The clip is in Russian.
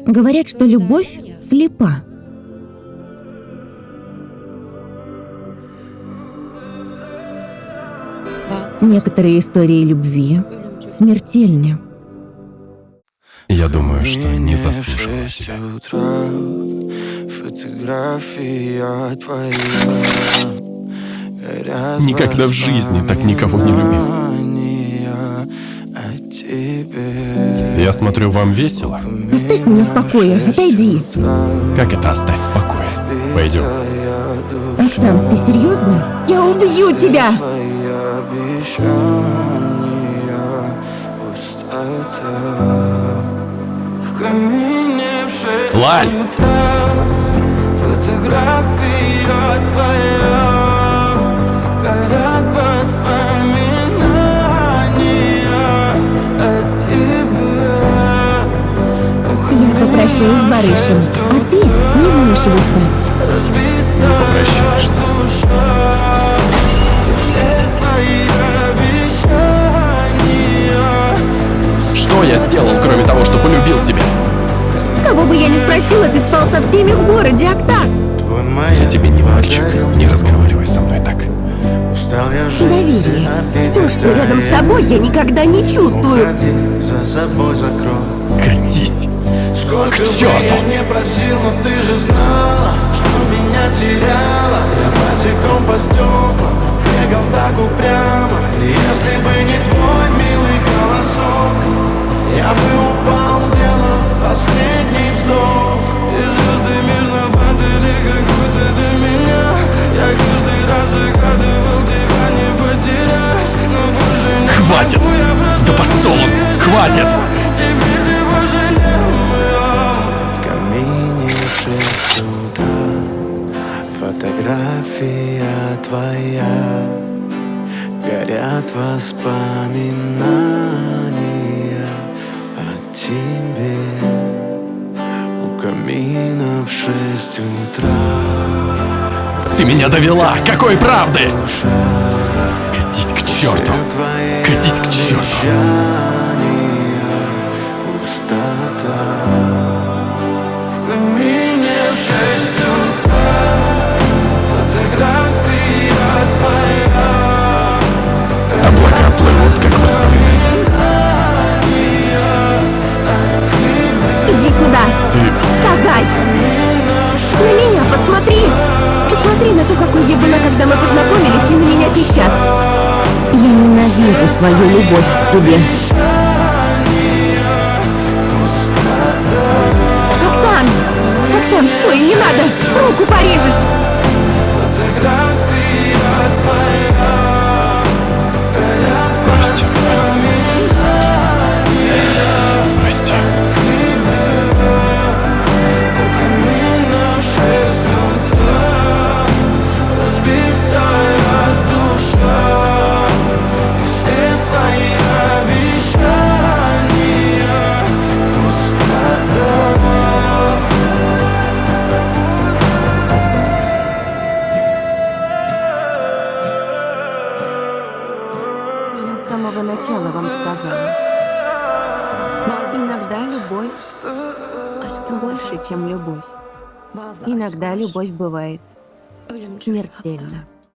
Говорят, что любовь слепа. Некоторые истории любви смертельны. Я думаю, что не заслуживаю тебя. Никогда в жизни так никого не любил. Я смотрю, вам весело? Оставь меня в покое, отойди. Как это оставь в покое? Пойдем. Октан, ты серьезно? Я убью тебя! Лаль! Фотография твоя, горят воспоминания о тебе. Я попрощаюсь с барышем, а ты не вмешивайся. Не попрощаешься. Что я сделал, кроме того, что полюбил тебя? Кого бы я ни спросила, ты спал со всеми в городе, Октан. Я тебе не мальчик, не разговаривай со мной так. Доверие. То, что рядом с тобой, я никогда не чувствую. Катись. К черту! Не просил, но ты же знала, что меня теряла. Я босиком по стеклам бегал так упрямо. Если бы не твой милый голосок, я бы упал, сделав последний вздох. И звезды между падали, как будто до меня. Я каждый раз загадывал тебя не потерять, но больше не Хватит! могу я просто Да пошел он! Хватит! Теперь ты больше не моя. В камине в 6 утра фотография твоя, горят воспоминания о тебе. У камина в 6 утра Ты меня довела! Какой правды? Катись к черту! Катись к черту! Пустота. В камине в 6 утра фотография твоя. Облака плывут, как воспоминания. Иди сюда. Ты... Шагай. На меня посмотри. Посмотри на то, какой я была, когда мы познакомились, и на меня сейчас. Я ненавижу свою любовь к тебе. Октан! Октан, стой, не надо! Руку порежешь! Прости меня. Прости. Я с самого начала вам сказала. Иногда любовь больше, чем любовь. Иногда любовь бывает смертельна.